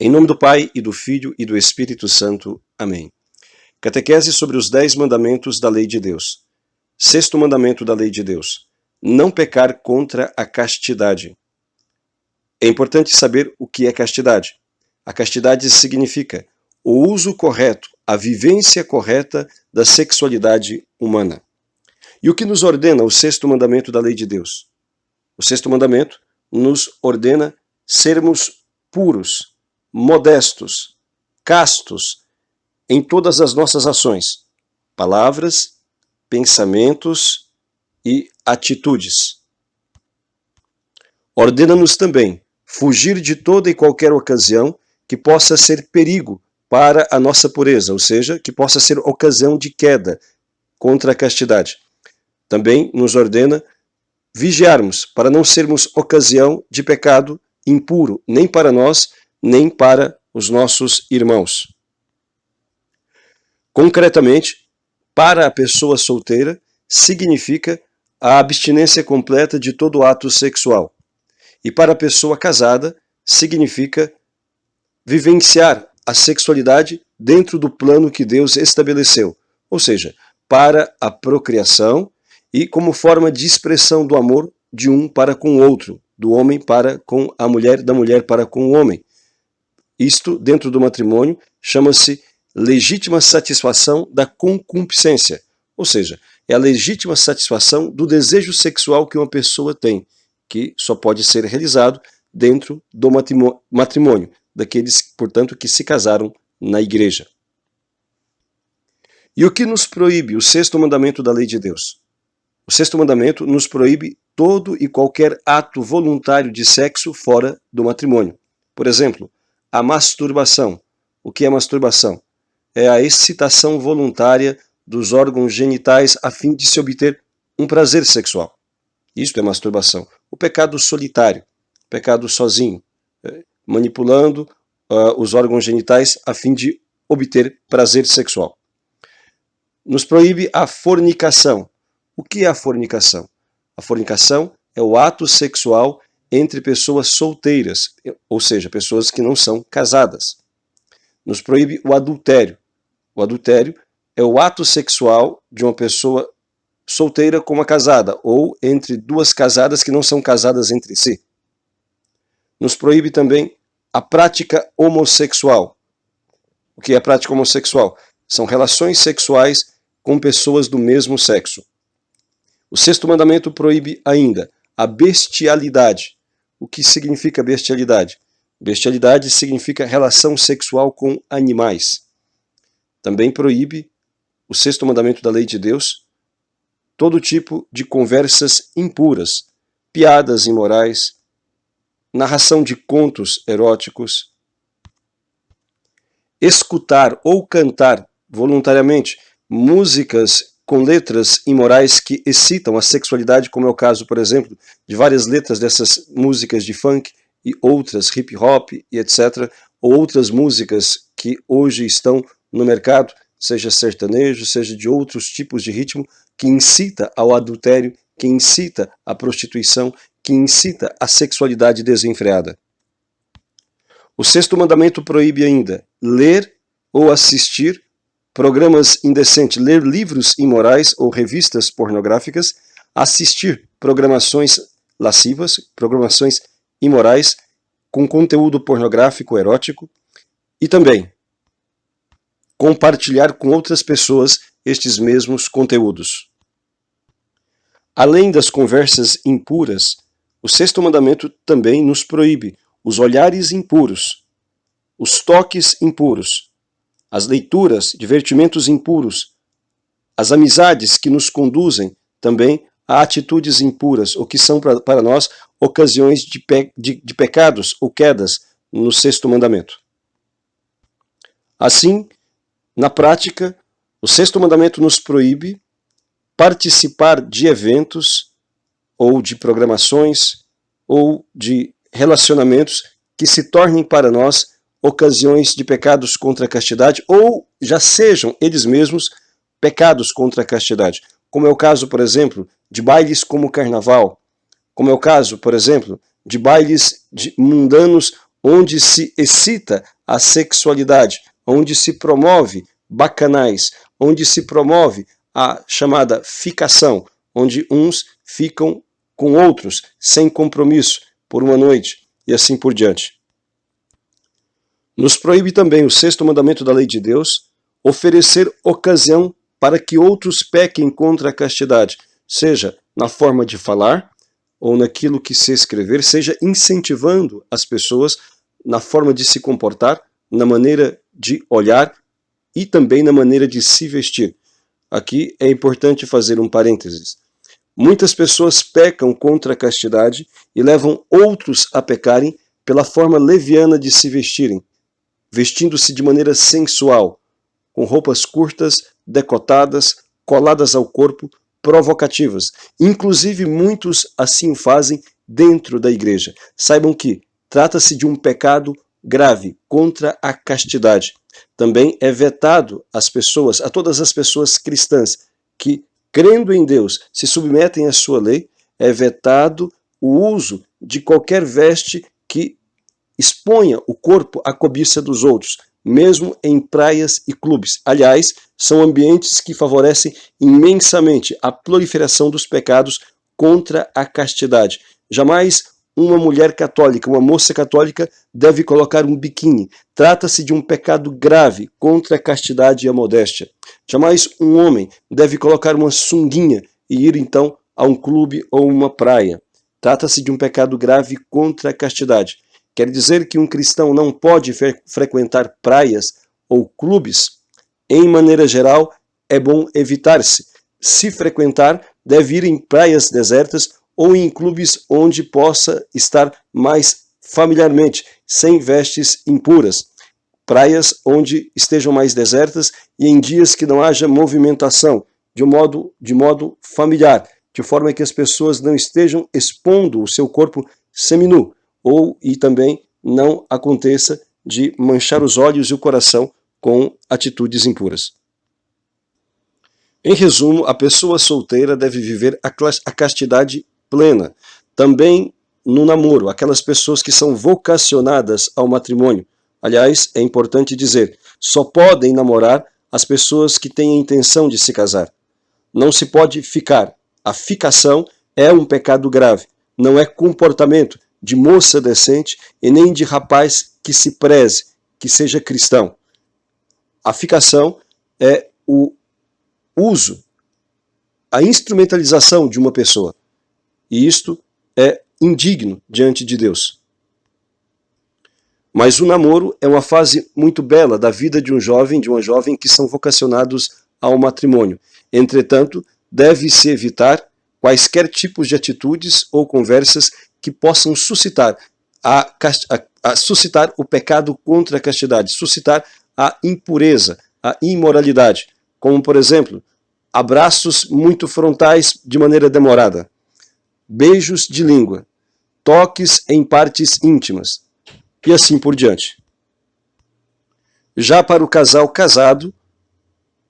Em nome do Pai, e do Filho, e do Espírito Santo. Amém. Catequese sobre os 10 mandamentos da lei de Deus. Sexto mandamento da lei de Deus. Não pecar contra a castidade. É importante saber o que é castidade. A castidade significa o uso correto, a vivência correta da sexualidade humana. E o que nos ordena o sexto mandamento da lei de Deus? O sexto mandamento nos ordena sermos puros, modestos, castos em todas as nossas ações, palavras, pensamentos e atitudes. Ordena-nos também fugir de toda e qualquer ocasião que possa ser perigo para a nossa pureza, ou seja, que possa ser ocasião de queda contra a castidade. Também nos ordena vigiarmos para não sermos ocasião de pecado impuro, nem para nós, nem para os nossos irmãos. Concretamente, para a pessoa solteira, significa a abstinência completa de todo ato sexual. E para a pessoa casada, significa vivenciar a sexualidade dentro do plano que Deus estabeleceu, ou seja, para a procriação e como forma de expressão do amor de um para com o outro, do homem para com a mulher, da mulher para com o homem. Isto, dentro do matrimônio, chama-se legítima satisfação da concupiscência, ou seja, é a legítima satisfação do desejo sexual que uma pessoa tem, que só pode ser realizado dentro do matrimônio, daqueles, portanto, que se casaram na igreja. E o que nos proíbe o sexto mandamento da lei de Deus? O sexto mandamento nos proíbe todo e qualquer ato voluntário de sexo fora do matrimônio. Por exemplo, a masturbação. O que é masturbação? É a excitação voluntária dos órgãos genitais a fim de se obter um prazer sexual. Isto é masturbação. O pecado solitário, pecado sozinho, manipulando os órgãos genitais a fim de obter prazer sexual. Nos proíbe a fornicação. O que é a fornicação? A fornicação é o ato sexual entre pessoas solteiras, ou seja, pessoas que não são casadas. Nos proíbe o adultério. O adultério é o ato sexual de uma pessoa solteira com uma casada, ou entre duas casadas que não são casadas entre si. Nos proíbe também a prática homossexual. O que é a prática homossexual? São relações sexuais com pessoas do mesmo sexo. O sexto mandamento proíbe ainda a bestialidade. O que significa bestialidade? Bestialidade significa relação sexual com animais. Também proíbe o sexto mandamento da lei de Deus todo tipo de conversas impuras, piadas imorais, narração de contos eróticos, escutar ou cantar voluntariamente músicas com letras imorais que excitam a sexualidade, como é o caso, por exemplo, de várias letras dessas músicas de funk e outras hip hop e etc., ou outras músicas que hoje estão no mercado, seja sertanejo, seja de outros tipos de ritmo, que incita ao adultério, que incita à prostituição, que incita à sexualidade desenfreada. O sexto mandamento proíbe ainda ler ou assistir programas indecentes, ler livros imorais ou revistas pornográficas, assistir programações lascivas, programações imorais com conteúdo pornográfico erótico e também compartilhar com outras pessoas estes mesmos conteúdos. Além das conversas impuras, o sexto mandamento também nos proíbe os olhares impuros, os toques impuros, as leituras, divertimentos impuros, as amizades que nos conduzem também a atitudes impuras, ou que são para nós ocasiões de pecados ou quedas no sexto mandamento. Assim, na prática, o sexto mandamento nos proíbe participar de eventos ou de programações ou de relacionamentos que se tornem para nós ocasiões de pecados contra a castidade ou já sejam eles mesmos pecados contra a castidade, como é o caso, por exemplo, de bailes como o carnaval, como é o caso, por exemplo, de bailes mundanos onde se excita a sexualidade, onde se promove bacanais, onde se promove a chamada ficação, onde uns ficam com outros sem compromisso por uma noite e assim por diante. Nos proíbe também o sexto mandamento da lei de Deus oferecer ocasião para que outros pequem contra a castidade, seja na forma de falar ou naquilo que se escrever, seja incentivando as pessoas na forma de se comportar, na maneira de olhar e também na maneira de se vestir. Aqui é importante fazer um parênteses. Muitas pessoas pecam contra a castidade e levam outros a pecarem pela forma leviana de se vestirem, vestindo-se de maneira sensual, com roupas curtas, decotadas, coladas ao corpo, provocativas. Inclusive, muitos assim fazem dentro da igreja. Saibam que trata-se de um pecado grave contra a castidade. Também é vetado a todas as pessoas cristãs que, crendo em Deus, se submetem à sua lei, é vetado o uso de qualquer veste que exponha o corpo à cobiça dos outros, mesmo em praias e clubes. Aliás, são ambientes que favorecem imensamente a proliferação dos pecados contra a castidade. Jamais uma mulher católica, uma moça católica, deve colocar um biquíni. Trata-se de um pecado grave contra a castidade e a modéstia. Jamais um homem deve colocar uma sunguinha e ir então a um clube ou uma praia. Trata-se de um pecado grave contra a castidade. Quer dizer que um cristão não pode frequentar praias ou clubes? Em maneira geral, é bom evitar-se. Se frequentar, deve ir em praias desertas ou em clubes onde possa estar mais familiarmente, sem vestes impuras. Praias onde estejam mais desertas e em dias que não haja movimentação, de modo familiar, de forma que as pessoas não estejam expondo o seu corpo seminu, e também não aconteça de manchar os olhos e o coração com atitudes impuras. Em resumo, a pessoa solteira deve viver a castidade plena. Também no namoro, aquelas pessoas que são vocacionadas ao matrimônio. Aliás, é importante dizer, só podem namorar as pessoas que têm a intenção de se casar. Não se pode ficar. A ficação é um pecado grave. Não é comportamento de moça decente e nem de rapaz que se preze, que seja cristão. A ficação é o uso, a instrumentalização de uma pessoa. E isto é indigno diante de Deus. Mas o namoro é uma fase muito bela da vida de um jovem, de uma jovem que são vocacionados ao matrimônio. Entretanto, deve-se evitar quaisquer tipos de atitudes ou conversas que possam suscitar suscitar o pecado contra a castidade, suscitar a impureza, a imoralidade, como, por exemplo, abraços muito frontais de maneira demorada, beijos de língua, toques em partes íntimas e assim por diante. Já para o casal casado,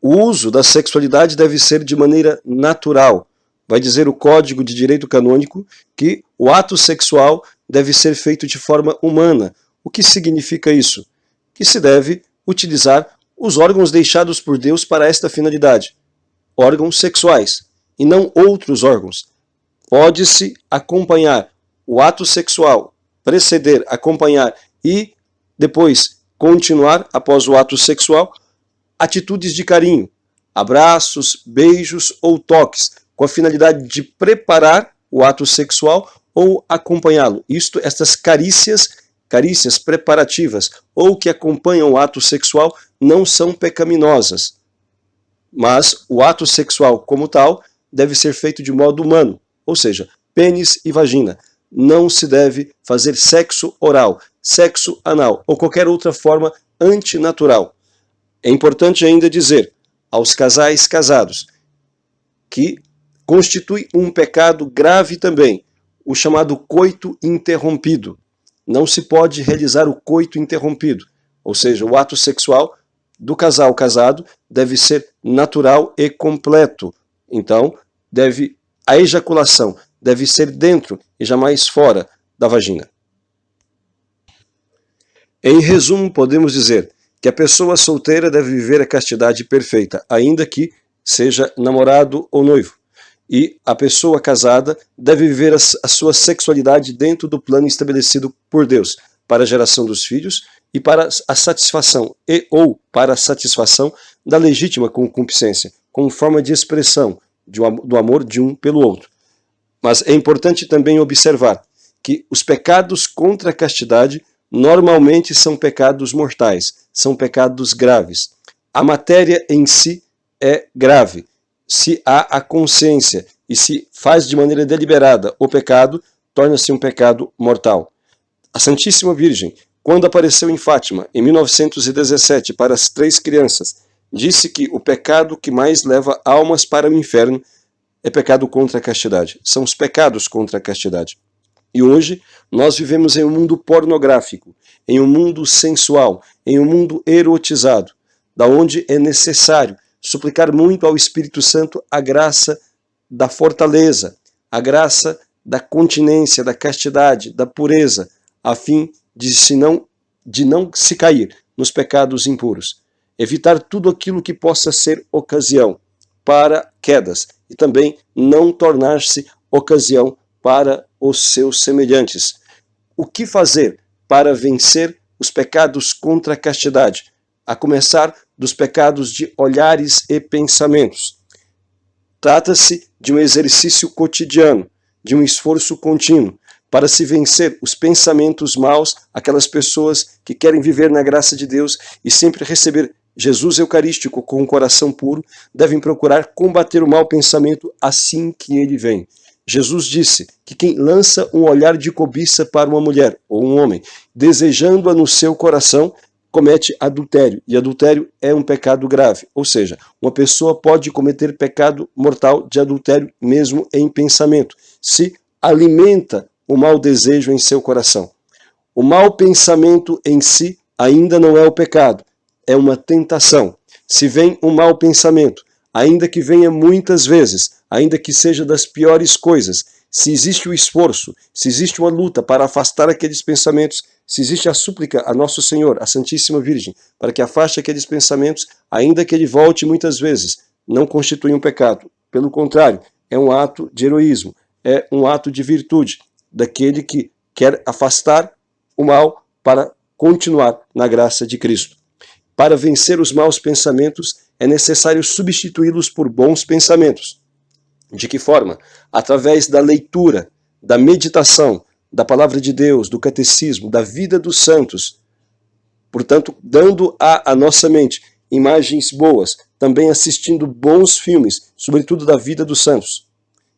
o uso da sexualidade deve ser de maneira natural. Vai dizer o Código de Direito Canônico que o ato sexual deve ser feito de forma humana. O que significa isso? Que se deve utilizar os órgãos deixados por Deus para esta finalidade, órgãos sexuais, e não outros órgãos. Pode-se acompanhar o ato sexual, preceder, acompanhar e depois continuar após o ato sexual, atitudes de carinho, abraços, beijos ou toques, com a finalidade de preparar o ato sexual ou acompanhá-lo. Estas carícias preparativas ou que acompanham o ato sexual não são pecaminosas. Mas o ato sexual como tal deve ser feito de modo humano, ou seja, pênis e vagina. Não se deve fazer sexo oral, sexo anal ou qualquer outra forma antinatural. É importante ainda dizer aos casais casados que constitui um pecado grave também, o chamado coito interrompido. Não se pode realizar o coito interrompido, ou seja, o ato sexual do casal casado deve ser natural e completo. Então, a ejaculação deve ser dentro e jamais fora da vagina. Em resumo, podemos dizer que a pessoa solteira deve viver a castidade perfeita, ainda que seja namorado ou noivo. E a pessoa casada deve viver a sua sexualidade dentro do plano estabelecido por Deus, para a geração dos filhos e para a satisfação ou para a satisfação da legítima concupiscência, como forma de expressão do amor de um pelo outro. Mas é importante também observar que os pecados contra a castidade normalmente são pecados mortais, são pecados graves. A matéria em si é grave. Se há a consciência e se faz de maneira deliberada o pecado, torna-se um pecado mortal. A Santíssima Virgem, quando apareceu em Fátima, em 1917, para as 3 crianças, disse que o pecado que mais leva almas para o inferno é pecado contra a castidade. São os pecados contra a castidade. E hoje nós vivemos em um mundo pornográfico, em um mundo sensual, em um mundo erotizado, da onde é necessário suplicar muito ao Espírito Santo a graça da fortaleza, a graça da continência, da castidade, da pureza, a fim de não se cair nos pecados impuros. Evitar tudo aquilo que possa ser ocasião para quedas e também não tornar-se ocasião para os seus semelhantes. O que fazer para vencer os pecados contra a castidade? A começar dos pecados de olhares e pensamentos. Trata-se de um exercício cotidiano, de um esforço contínuo, para se vencer os pensamentos maus, aquelas pessoas que querem viver na graça de Deus e sempre receber Jesus Eucarístico com um coração puro, devem procurar combater o mau pensamento assim que ele vem. Jesus disse que quem lança um olhar de cobiça para uma mulher ou um homem, desejando-a no seu coração, comete adultério, e adultério é um pecado grave, ou seja, uma pessoa pode cometer pecado mortal de adultério mesmo em pensamento, se alimenta o mau desejo em seu coração. O mau pensamento em si ainda não é o pecado, é uma tentação. Se vem um mau pensamento, ainda que venha muitas vezes, ainda que seja das piores coisas, se existe o esforço, se existe uma luta para afastar aqueles pensamentos, se existe a súplica a Nosso Senhor, a Santíssima Virgem, para que afaste aqueles pensamentos, ainda que ele volte muitas vezes, não constitui um pecado. Pelo contrário, é um ato de heroísmo, é um ato de virtude, daquele que quer afastar o mal para continuar na graça de Cristo. Para vencer os maus pensamentos, é necessário substituí-los por bons pensamentos. De que forma? Através da leitura, da meditação, da palavra de Deus, do catecismo, da vida dos santos. Portanto, dando à nossa mente imagens boas, também assistindo bons filmes, sobretudo da vida dos santos.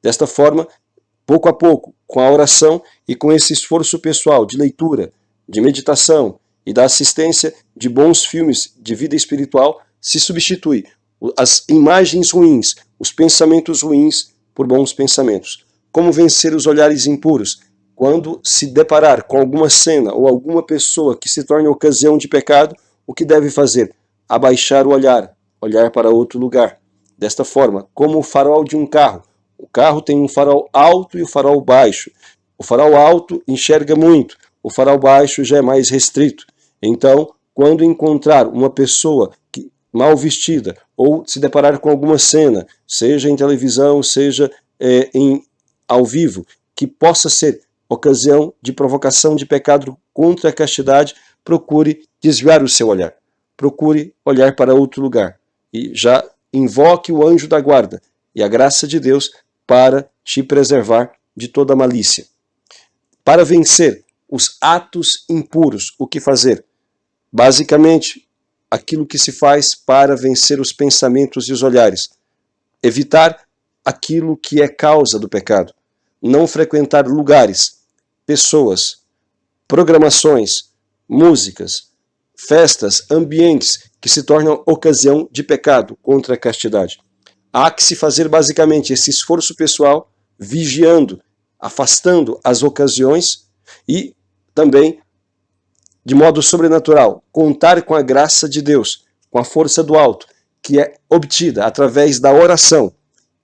Desta forma, pouco a pouco, com a oração e com esse esforço pessoal de leitura, de meditação e da assistência de bons filmes de vida espiritual, se substitui as imagens ruins, os pensamentos ruins por bons pensamentos. Como vencer os olhares impuros? Quando se deparar com alguma cena ou alguma pessoa que se torne ocasião de pecado, o que deve fazer? Abaixar o olhar, olhar para outro lugar. Desta forma, como o farol de um carro. O carro tem um farol alto e o farol baixo. O farol alto enxerga muito, o farol baixo já é mais restrito. Então, quando encontrar uma pessoa mal vestida ou se deparar com alguma cena, seja em televisão, seja ao vivo, que possa ser ocasião de provocação de pecado contra a castidade, procure desviar o seu olhar. Procure olhar para outro lugar e já invoque o anjo da guarda e a graça de Deus para te preservar de toda malícia. Para vencer os atos impuros, o que fazer? Basicamente, aquilo que se faz para vencer os pensamentos e os olhares. Evitar aquilo que é causa do pecado. Não frequentar lugares, pessoas, programações, músicas, festas, ambientes que se tornam ocasião de pecado contra a castidade. Há que se fazer basicamente esse esforço pessoal, vigiando, afastando as ocasiões e também, de modo sobrenatural, contar com a graça de Deus, com a força do alto, que é obtida através da oração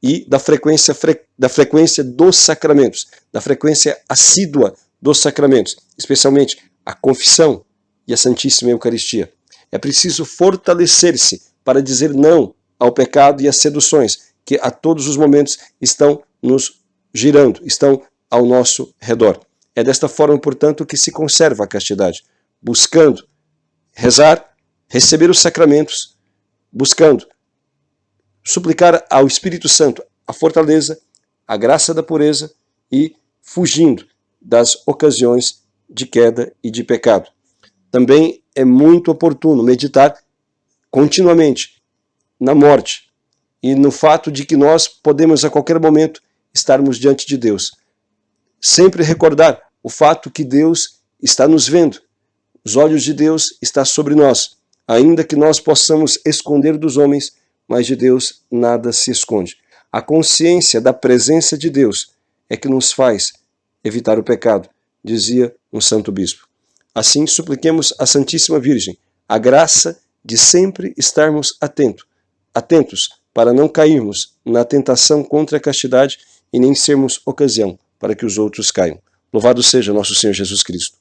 e da frequência dos sacramentos, da frequência assídua dos sacramentos, especialmente a confissão e a Santíssima Eucaristia. É preciso fortalecer-se para dizer não ao pecado e às seduções que a todos os momentos estão nos girando, estão ao nosso redor. É desta forma, portanto, que se conserva a castidade, buscando rezar, receber os sacramentos, buscando suplicar ao Espírito Santo a fortaleza, a graça da pureza e fugindo das ocasiões de queda e de pecado. Também é muito oportuno meditar continuamente na morte e no fato de que nós podemos a qualquer momento estarmos diante de Deus. Sempre recordar o fato que Deus está nos vendo. Os olhos de Deus estão sobre nós, ainda que nós possamos esconder dos homens, mas de Deus nada se esconde. A consciência da presença de Deus é que nos faz evitar o pecado, dizia um santo bispo. Assim, supliquemos à Santíssima Virgem a graça de sempre estarmos atentos para não cairmos na tentação contra a castidade e nem sermos ocasião para que os outros caiam. Louvado seja nosso Senhor Jesus Cristo.